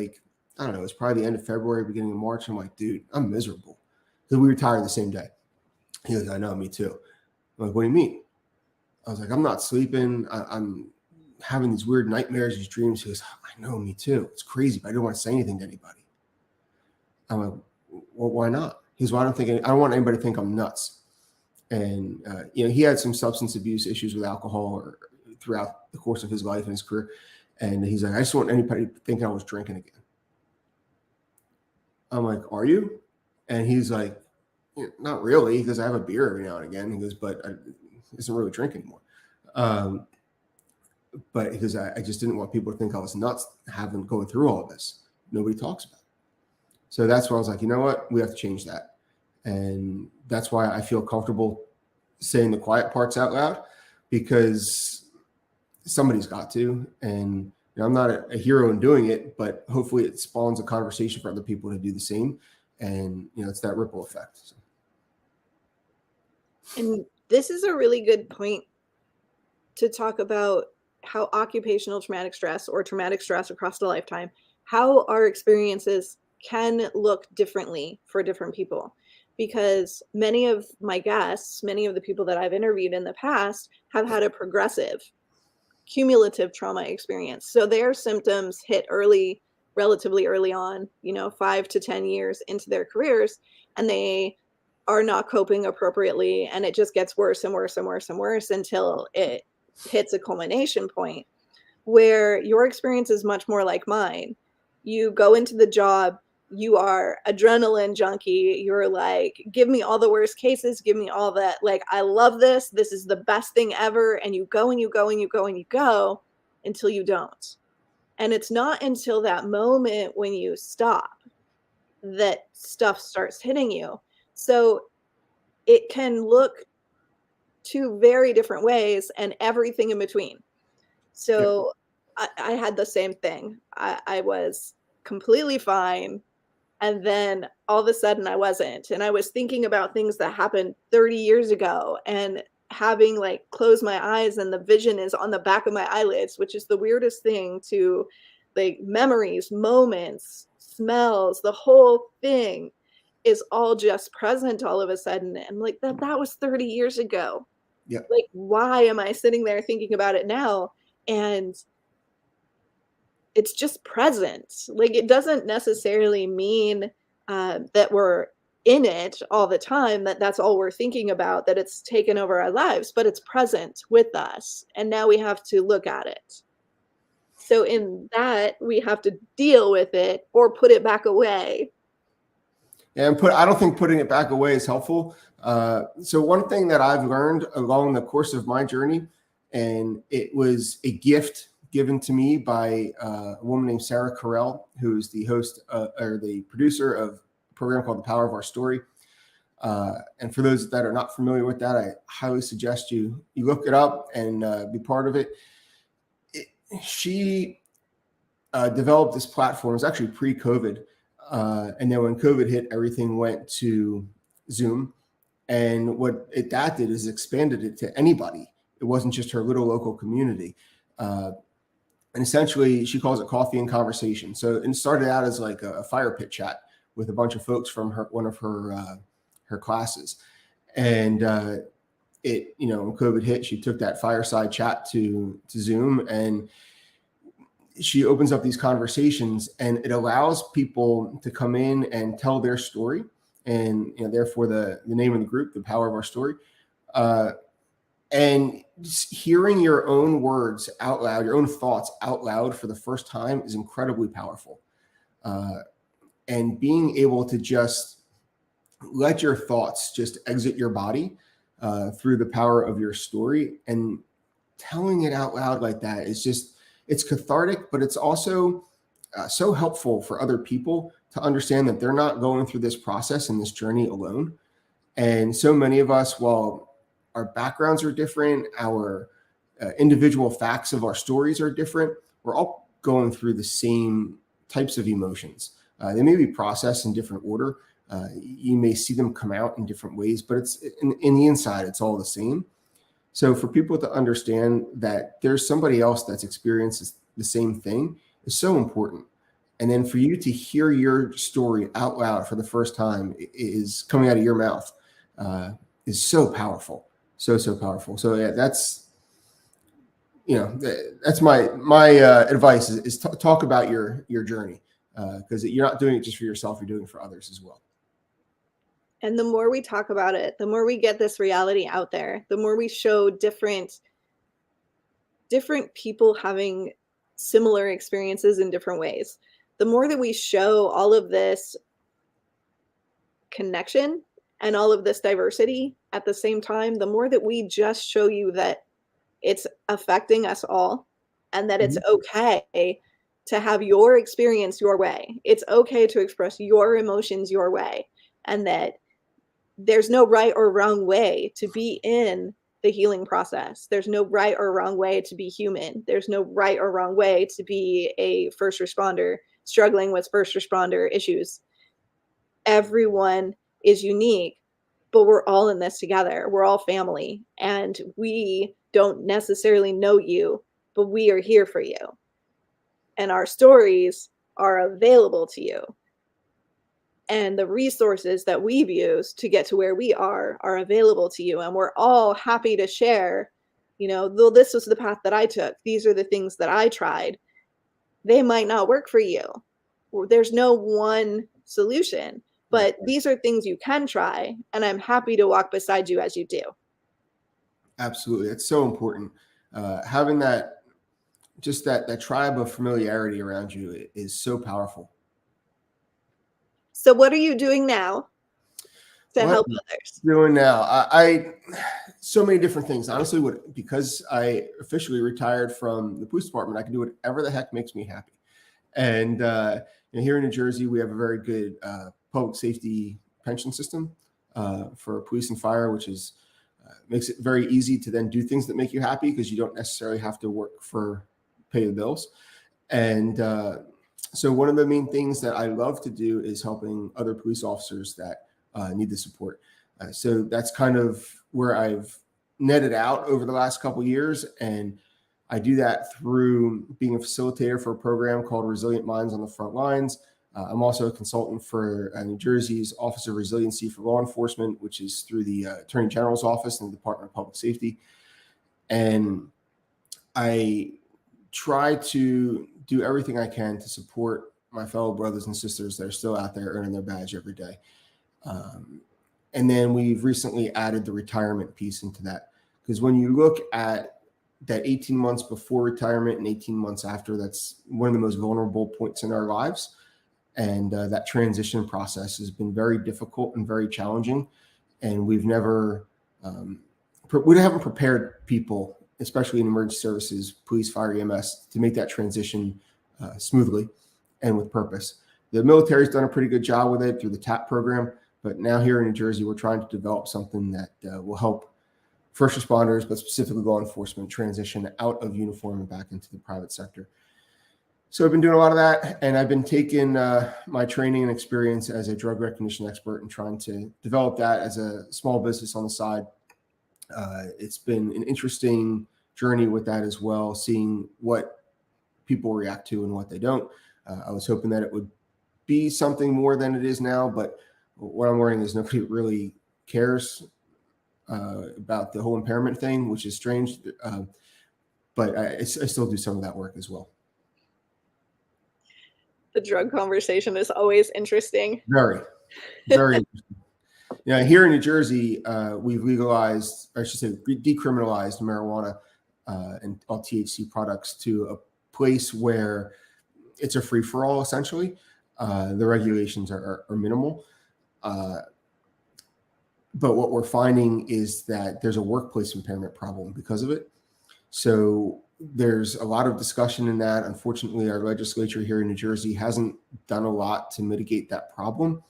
I don't know, it's probably the end of February, beginning of March. I'm like, dude, I'm miserable. Because we retired the same day. He goes, I know, me too. I'm like, what do you mean? I was like, I'm not sleeping. I'm having these weird nightmares, these dreams. He goes, I know, me too. It's crazy, but I don't want to say anything to anybody. I'm like, well, why not? He goes, well, I don't want anybody to think I'm nuts. And, he had some substance abuse issues with alcohol throughout the course of his life and his career. And he's like, I just want anybody to think I was drinking again. I'm like, are you? And he's like, not really, because I have a beer every now and again. He goes, but I doesn't really drink anymore. But because I just didn't want people to think I was nuts going through all of this. Nobody talks about it. So that's why I was like, you know what? We have to change that. And that's why I feel comfortable saying the quiet parts out loud, because somebody's got to. And I'm not a hero in doing it, but hopefully it spawns a conversation for other people to do the same. And, it's that ripple effect. So. And this is a really good point to talk about how occupational traumatic stress or traumatic stress across the lifetime, how our experiences can look differently for different people. Because many of my guests, many of the people that I've interviewed in the past have had a progressive, cumulative trauma experience. So their symptoms hit relatively early on, 5 to 10 years into their careers, and they are not coping appropriately. And it just gets worse and worse and worse and worse until it hits a culmination point where your experience is much more like mine. You go into the job, you are adrenaline junkie. You're like, give me all the worst cases, give me all that. Like, I love this. This is the best thing ever. And you go and you go and you go and you go until you don't. And it's not until that moment when you stop that stuff starts hitting you. So it can look two very different ways and everything in between. So I had the same thing. I was completely fine. And then all of a sudden I wasn't. And I was thinking about things that happened 30 years ago and having close my eyes and the vision is on the back of my eyelids, which is the weirdest thing to memories, moments, smells, the whole thing is all just present all of a sudden. And that was 30 years ago. Yep. Like, why am I sitting there thinking about it now? And it's just present. Like, it doesn't necessarily mean that we're in it all the time, that that's all we're thinking about, that it's taken over our lives, but it's present with us. And now we have to look at it. So in that, we have to deal with it or put it back away. And I don't think putting it back away is helpful. So one thing that I've learned along the course of my journey, and it was a gift given to me by a woman named Sarah Carell, who's the host or the producer of a program called The Power of Our Story. And for those that are not familiar with that, I highly suggest you look it up and be part of it. She developed this platform. It was actually pre-COVID. And then when COVID hit, everything went to Zoom. And what that did is expanded it to anybody. It wasn't just her little local community. And essentially, she calls it coffee and conversation. So it started out as like a fire pit chat with a bunch of folks from one of her classes. And when COVID hit, she took that fireside chat to Zoom, and she opens up these conversations, and it allows people to come in and tell their story. And therefore the name of the group, The Power of Our Story. And just hearing your own words out loud, your own thoughts out loud for the first time is incredibly powerful. And being able to just let your thoughts just exit your body through the power of your story, and telling it out loud like that is just, it's cathartic, but it's also so helpful for other people to understand that they're not going through this process and this journey alone. And so many of us, while our backgrounds are different, our individual facts of our stories are different, we're all going through the same types of emotions. They may be processed in different order. You may see them come out in different ways, but it's in the inside, it's all the same. So for people to understand that there's somebody else that's experienced the same thing is so important. And then for you to hear your story out loud for the first time is coming out of your mouth is so powerful. So powerful. So yeah, that's my advice is talk about your journey, because you're not doing it just for yourself, you're doing it for others as well. And the more we talk about it, the more we get this reality out there, the more we show different people having similar experiences in different ways. The more that we show all of this connection and all of this diversity at the same time, the more that we just show you that it's affecting us all, and that it's okay to have your experience your way. It's okay to express your emotions your way, and that there's no right or wrong way to be in the healing process. There's no right or wrong way to be human. There's no right or wrong way to be a first responder struggling with first responder issues. Everyone is unique, but we're all in this together. We're all family, and we don't necessarily know you, but we are here for you. And our stories are available to you. And the resources that we've used to get to where we are available to you. And we're all happy to share, though this was the path that I took, these are the things that I tried. They might not work for you. There's no one solution, but these are things you can try. And I'm happy to walk beside you as you do. Absolutely. It's so important. Having that tribe of familiarity around you is so powerful. So what are you doing now to help others? Doing now, I so many different things. Honestly, because I officially retired from the police department, I can do whatever the heck makes me happy. And here in New Jersey, we have a very good public safety pension system for police and fire, which is makes it very easy to then do things that make you happy, because you don't necessarily have to work for pay the bills. And so one of the main things that I love to do is helping other police officers that need the support. So that's kind of where I've netted out over the last couple of years. And I do that through being a facilitator for a program called Resilient Minds on the Front Lines. I'm also a consultant for New Jersey's Office of Resiliency for Law Enforcement, which is through the Attorney General's Office and the Department of Public Safety. And I try to do everything I can to support my fellow brothers and sisters that are still out there earning their badge every day. And then we've recently added the retirement piece into that. Because when you look at that 18 months before retirement and 18 months after, that's one of the most vulnerable points in our lives. And that transition process has been very difficult and very challenging. And we haven't prepared people, especially in emergency services, police, fire, EMS, to make that transition smoothly and with purpose. The military's done a pretty good job with it through the TAP program. But now here in New Jersey, we're trying to develop something that will help first responders, but specifically law enforcement, transition out of uniform and back into the private sector. So I've been doing a lot of that, and I've been taking my training and experience as a drug recognition expert and trying to develop that as a small business on the side. It's been an interesting journey with that as well, seeing what people react to and what they don't. I was hoping that it would be something more than it is now, but what I'm learning is nobody really cares about the whole impairment thing, which is strange. But I still do some of that work as well. The drug conversation is always interesting. Very, very interesting. Here in New Jersey, we've legalized, or I should say decriminalized marijuana and all THC products to a place where it's a free-for-all, essentially. The regulations are minimal. But what we're finding is that there's a workplace impairment problem because of it. So there's a lot of discussion in that. Unfortunately, our legislature here in New Jersey hasn't done a lot to mitigate that problem,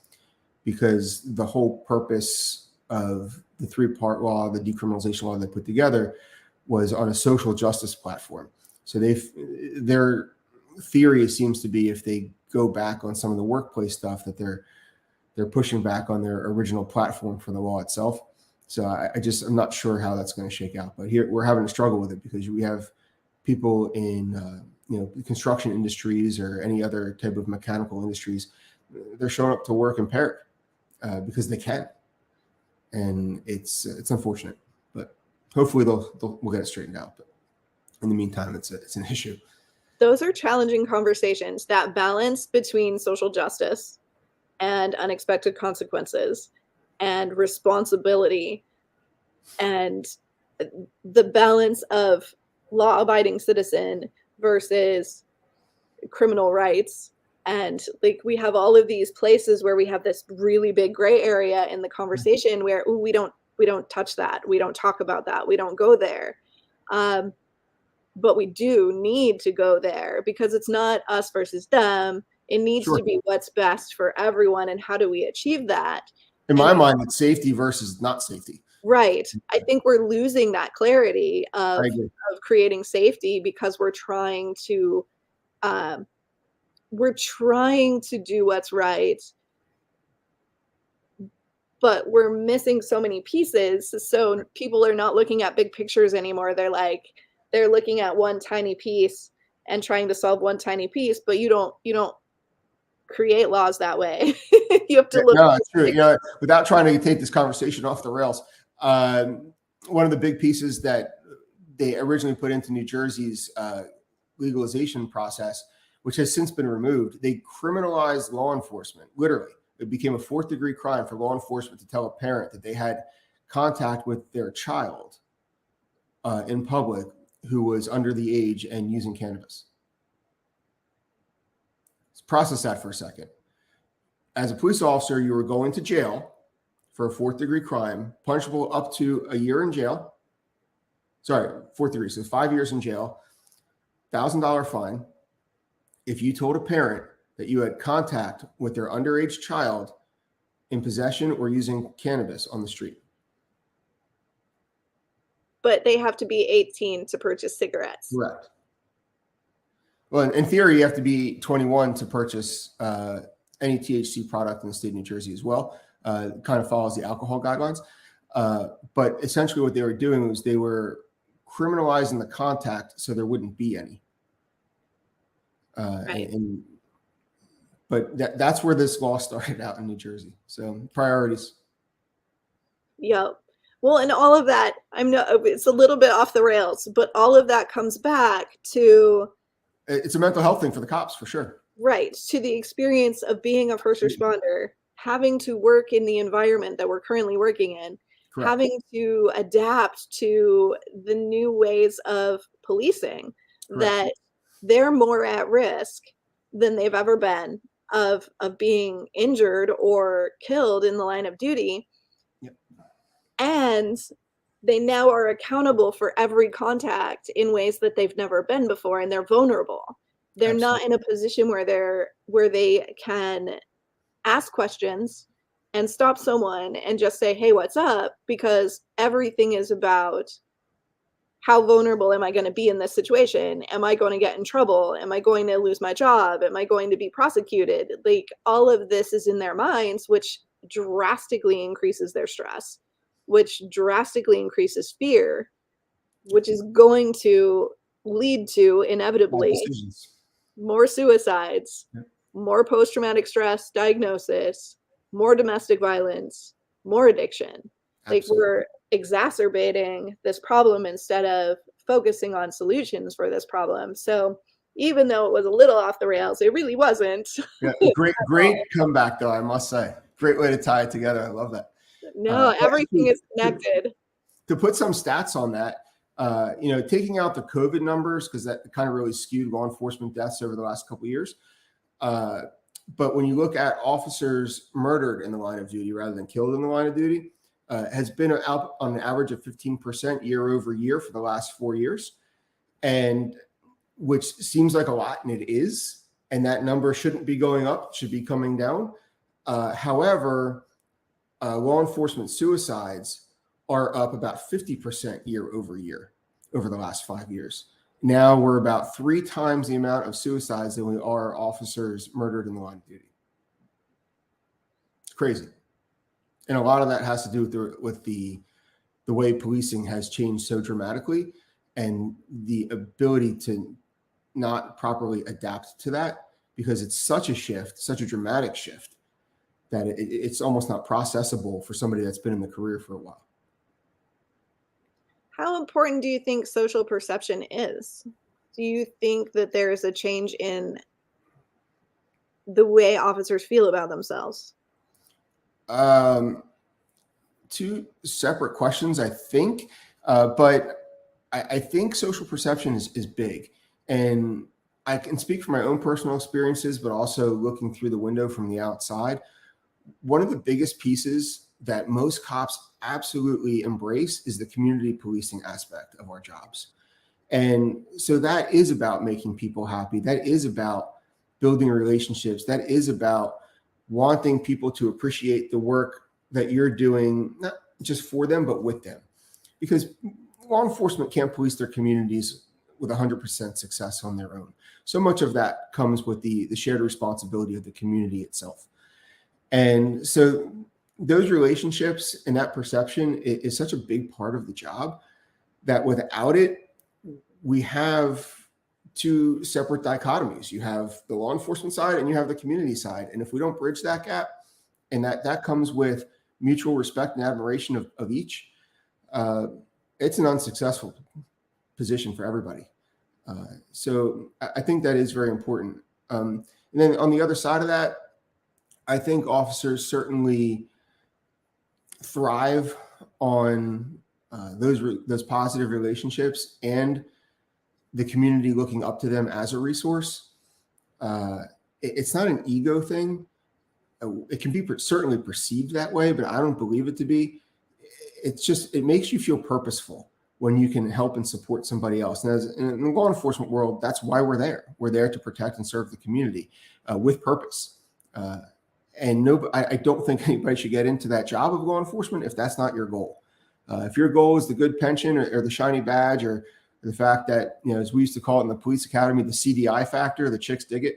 because the whole purpose of the three-part law, the decriminalization law they put together, was on a social justice platform. So their theory seems to be, if they go back on some of the workplace stuff, that they're pushing back on their original platform for the law itself. So I'm not sure how that's going to shake out. But here we're having a struggle with it, because we have people in construction industries or any other type of mechanical industries. They're showing up to work impaired because they can, and it's unfortunate. But hopefully we'll get it straightened out. But in the meantime, it's an issue. Those are challenging conversations. That balance between social justice and unexpected consequences and responsibility, and the balance of law-abiding citizen versus criminal rights. And like, we have all of these places where we have this really big gray area in the conversation where we don't touch that, we don't talk about that, we don't go there. But we do need to go there, because it's not us versus them. It needs to be what's best for everyone. And how do we achieve that? In my mind, it's safety versus not safety. Right. I think we're losing that clarity of creating safety, because we're trying to do what's right, but we're missing so many pieces. So people are not looking at big pictures anymore. They're looking at one tiny piece and trying to solve one tiny piece, but you don't create laws that way. You have to look. No, it's true. Without trying to take this conversation off the rails, one of the big pieces that they originally put into New Jersey's legalization process, which has since been removed, they criminalized law enforcement. Literally, it became a fourth-degree crime for law enforcement to tell a parent that they had contact with their child in public who was under the age and using cannabis. Let's process that for a second. As a police officer, you were going to jail for a fourth-degree crime, punishable up to a year in jail. Sorry, fourth degree, so 5 years in jail, $1,000 fine if you told a parent that you had contact with their underage child in possession or using cannabis on the street. But they have to be 18 to purchase cigarettes. Correct. Well, in theory, you have to be 21 to purchase any THC product in the state of New Jersey as well. It kind of follows the alcohol guidelines. But essentially what they were doing was they were criminalizing the contact so there wouldn't be any. But But that's where this law started out in New Jersey. So priorities. Yep. Well, and all of that, it's a little bit off the rails, but all of that comes back to, It's a mental health thing for the cops, for sure. right, to the experience of being a first responder, having to work in the environment that we're currently working in, Correct. having to adapt to the new ways of policing, Correct. that they're more at risk than they've ever been of being injured or killed in the line of duty. Yep. And they now are accountable for every contact in ways that they've never been before, and they're vulnerable. They're Absolutely. not in a position where they can ask questions and stop someone and just say, "Hey, what's up?" Because everything is about, how vulnerable am I going to be in this situation? Am I going to get in trouble? Am I going to lose my job? Am I going to be prosecuted? Like, all of this is in their minds, which drastically increases their stress, which drastically increases fear, which is going to lead to inevitably more suicides, more post-traumatic stress diagnosis, more domestic violence, more addiction. Like, we're exacerbating this problem instead of focusing on solutions for this problem. So even though it was a little off the rails, it really wasn't. Yeah, great comeback, though, I must say. Great way to tie it together. I love that. No, everything is connected. To put some stats on that, taking out the COVID numbers, because that kind of really skewed law enforcement deaths over the last couple of years. But when you look at officers murdered in the line of duty rather than killed in the line of duty, has been out on an average of 15% year over year for the last 4 years, and which seems like a lot, and it is. And that number shouldn't be going up; it should be coming down. However, law enforcement suicides are up about 50% year over year over the last 5 years. Now we're about 3 times the amount of suicides than we are officers murdered in the line of duty. It's crazy. And a lot of that has to do with the way policing has changed so dramatically, and the ability to not properly adapt to that, because it's such a shift, such a dramatic shift, that it's almost not processable for somebody that's been in the career for a while. How important do you think social perception is? Do you think that there is a change in the way officers feel about themselves? Two separate questions, I think. But I think social perception is big. And I can speak from my own personal experiences, but also looking through the window from the outside. One of the biggest pieces that most cops absolutely embrace is the community policing aspect of our jobs. And so that is about making people happy. That is about building relationships. That is about wanting people to appreciate the work that you're doing, not just for them, but with them. Because law enforcement can't police their communities with 100% success on their own. So much of that comes with the shared responsibility of the community itself. And so those relationships and that perception is such a big part of the job that without it, we have 2 separate dichotomies. You have the law enforcement side and you have the community side. And if we don't bridge that gap, and that comes with mutual respect and admiration of each, it's an unsuccessful position for everybody. So I think that is very important. And then on the other side of that, I think officers certainly thrive on those positive relationships and the community looking up to them as a resource. It's not an ego thing. It can be certainly perceived that way, but I don't believe it to be. It's just, it makes you feel purposeful when you can help and support somebody else. And in the law enforcement world, that's why we're there. We're there to protect and serve the community with purpose. And I don't think anybody should get into that job of law enforcement if that's not your goal. If your goal is the good pension or the shiny badge or the fact that, as we used to call it in the police academy, the CDI factor, the chicks dig it,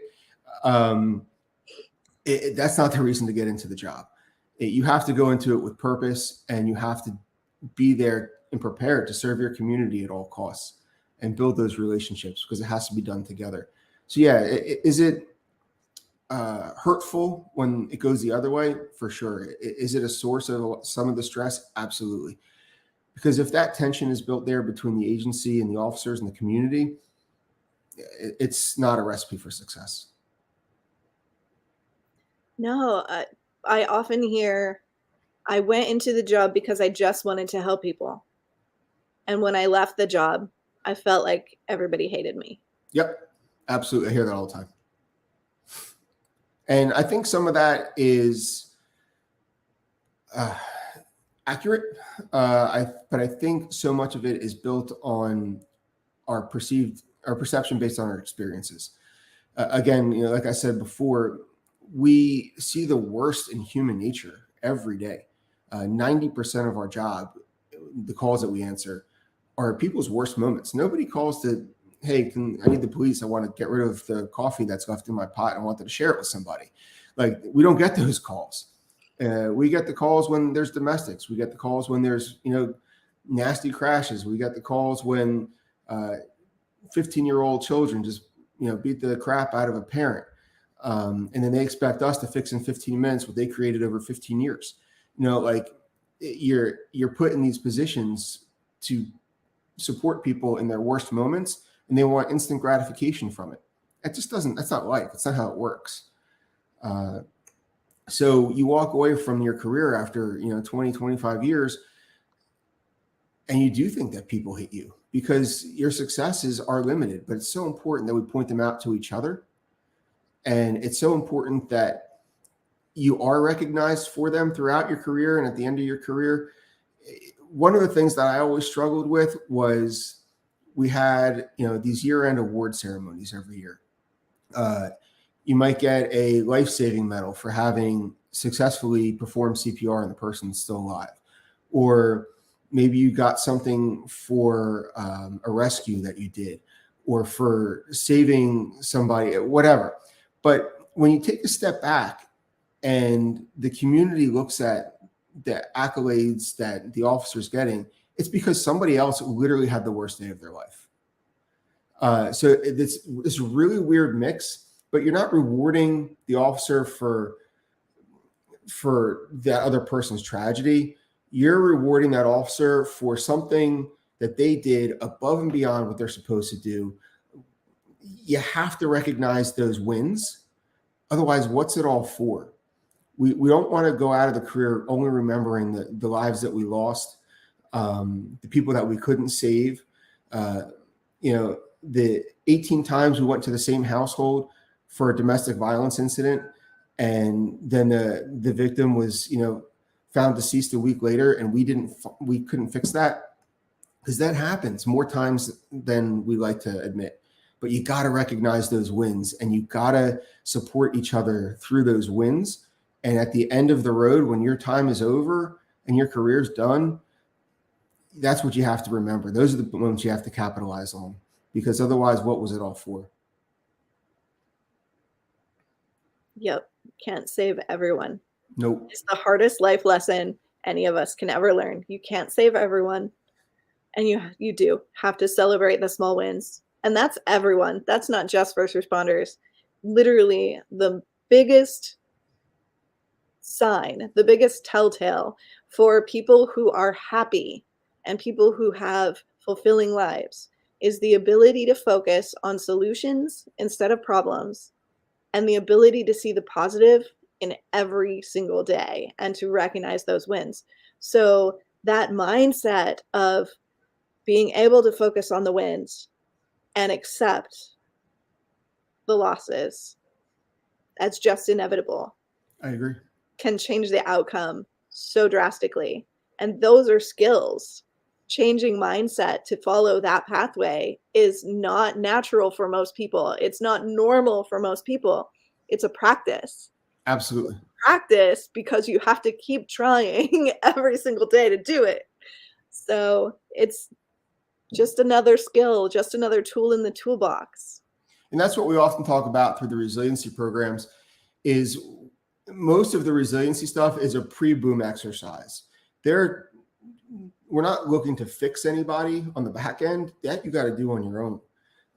that's not the reason to get into the job. You have to go into it with purpose, and you have to be there and prepared to serve your community at all costs and build those relationships, because it has to be done together. So yeah, is it hurtful when it goes the other way? For sure. Is it a source of some of the stress? Absolutely. Because if that tension is built there between the agency and the officers and the community, it's not a recipe for success. No, I often hear, I went into the job because I just wanted to help people. And when I left the job, I felt like everybody hated me. Yep, absolutely. I hear that all the time. And I think some of that is accurate. But I think so much of it is built on our perception based on our experiences. Again, like I said before, we see the worst in human nature every day. 90% of our job, the calls that we answer, are people's worst moments. Nobody calls to, hey, I need the police. I want to get rid of the coffee that's left in my pot. And I wanted to share it with somebody. Like, we don't get those calls. We get the calls when there's domestics. We get the calls when there's, nasty crashes. We get the calls when 15-year-old children just, beat the crap out of a parent. And then they expect us to fix in 15 minutes what they created over 15 years. You're put in these positions to support people in their worst moments, and they want instant gratification from it. That's not life. That's not how it works. So you walk away from your career after, 20, 25 years, and you do think that people hate you because your successes are limited, but it's so important that we point them out to each other. And it's so important that you are recognized for them throughout your career and at the end of your career. One of the things that I always struggled with was we had, these year-end award ceremonies every year. You might get a life-saving medal for having successfully performed CPR and the person's still alive. Or maybe you got something for a rescue that you did, or for saving somebody, whatever. But when you take a step back and the community looks at the accolades that the officer's getting, it's because somebody else literally had the worst day of their life. So it's this really weird mix, but you're not rewarding the officer for that other person's tragedy. You're rewarding that officer for something that they did above and beyond what they're supposed to do. You have to recognize those wins. Otherwise, what's it all for? We don't want to go out of the career only remembering the lives that we lost, the people that we couldn't save. The 18 times we went to the same household for a domestic violence incident, and then the victim was, found deceased a week later, and we couldn't fix that, because that happens more times than we like to admit. But you got to recognize those wins, and you got to support each other through those wins. And at the end of the road, when your time is over and your career's done, that's what you have to remember. Those are the moments you have to capitalize on, because otherwise, what was it all for? Yep. Can't save everyone. Nope. It's the hardest life lesson any of us can ever learn. You can't save everyone. And you do have to celebrate the small wins. And that's everyone. That's not just first responders. Literally, the biggest sign, the biggest telltale for people who are happy and people who have fulfilling lives is the ability to focus on solutions instead of problems, and the ability to see the positive in every single day and to recognize those wins. So that mindset of being able to focus on the wins and accept the losses as just inevitable, I agree, can change the outcome so drastically. And those are skills. Changing mindset to follow that pathway is not natural for most people. It's not normal for most people. It's a practice. absolutely. Practice because you have to keep trying every single day to do it. So it's just another skill, just another tool in the toolbox. And that's what we often talk about through the resiliency programs. Is most of the resiliency stuff is a pre-boom exercise. We're not looking to fix anybody on the back end. That you got to do on your own.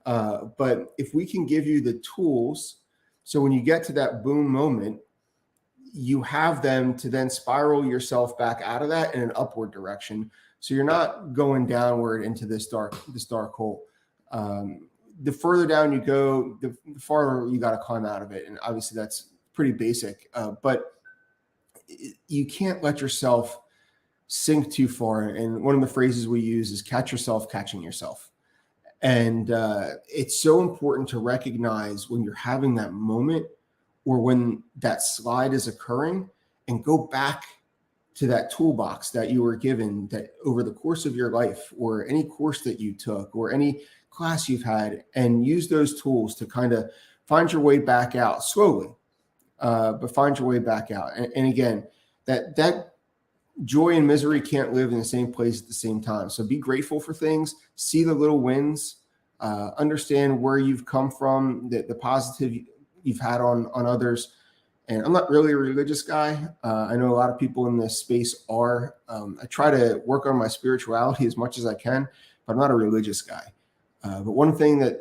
But if we can give you the tools So when you get to that boom moment, you have them to then spiral yourself back out of that in an upward direction. So you're not going downward into this dark hole. The further down you go, the farther you got to climb out of it. And obviously that's pretty basic, but you can't let yourself sink too far. And one of the phrases we use is catch yourself catching yourself. And it's so important to recognize when you're having that moment or when that slide is occurring, and go back to that toolbox that you were given that over the course of your life, or any course that you took, or any class you've had, and use those tools to kind of find your way back out slowly, but find your way back out. And again, that joy and misery can't live in the same place at the same time. So be grateful for things, see the little wins, understand where you've come from, the positive you've had on others. And I'm not really a religious guy. I know a lot of people in this space are. I try to work on my spirituality as much as I can, but I'm not a religious guy. But one thing that,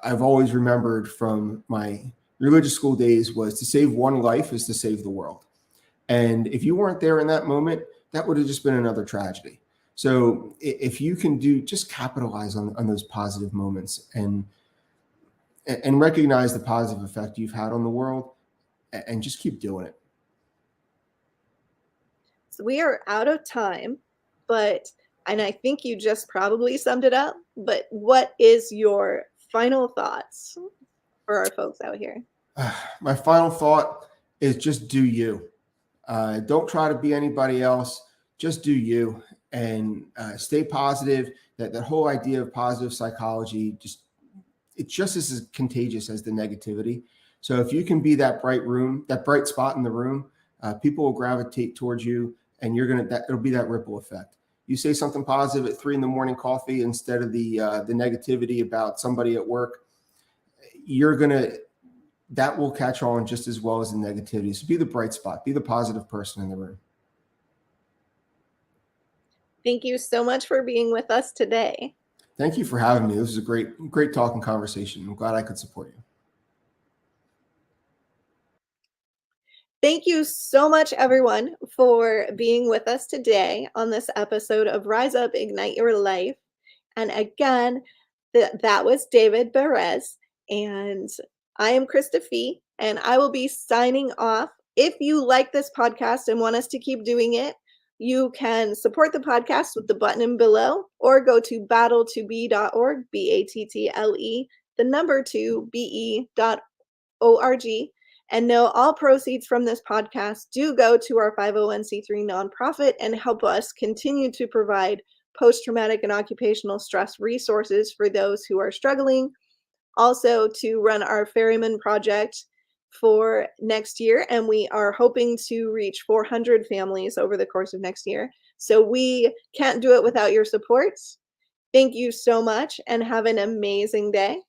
I've always remembered from my religious school days was to save one life is to save the world. And if you weren't there in that moment, that would have just been another tragedy. So if you can just capitalize on those positive moments and recognize the positive effect you've had on the world, and just keep doing it. So we are out of time, and I think you just probably summed it up, but what is your final thoughts for our folks out here? My final thought is just do you. Don't try to be anybody else. Just do you, and stay positive. That whole idea of positive psychology, it's just as contagious as the negativity. So if you can be that bright spot in the room, people will gravitate towards you, and it'll be that ripple effect. You say something positive at 3 a.m. coffee instead of the negativity about somebody at work, that will catch on just as well as the negativity. So be the bright spot, be the positive person in the room. Thank you so much for being with us today. Thank you for having me. This was a great talk and conversation. I'm glad I could support you. Thank you so much, everyone, for being with us today on this episode of Rise Up, Ignite Your Life. And again, that was David Berez, and I am Krista Fee, and I will be signing off. If you like this podcast and want us to keep doing it, you can support the podcast with the button below, or go to battle2be.org, BATTLE, the number 2, BE.org. And know all proceeds from this podcast do go to our 501c3 nonprofit and help us continue to provide post-traumatic and occupational stress resources for those who are struggling. Also to run our Ferryman project for next year, and we are hoping to reach 400 families over the course of next year. So we can't do it without your support. Thank you so much, and have an amazing day.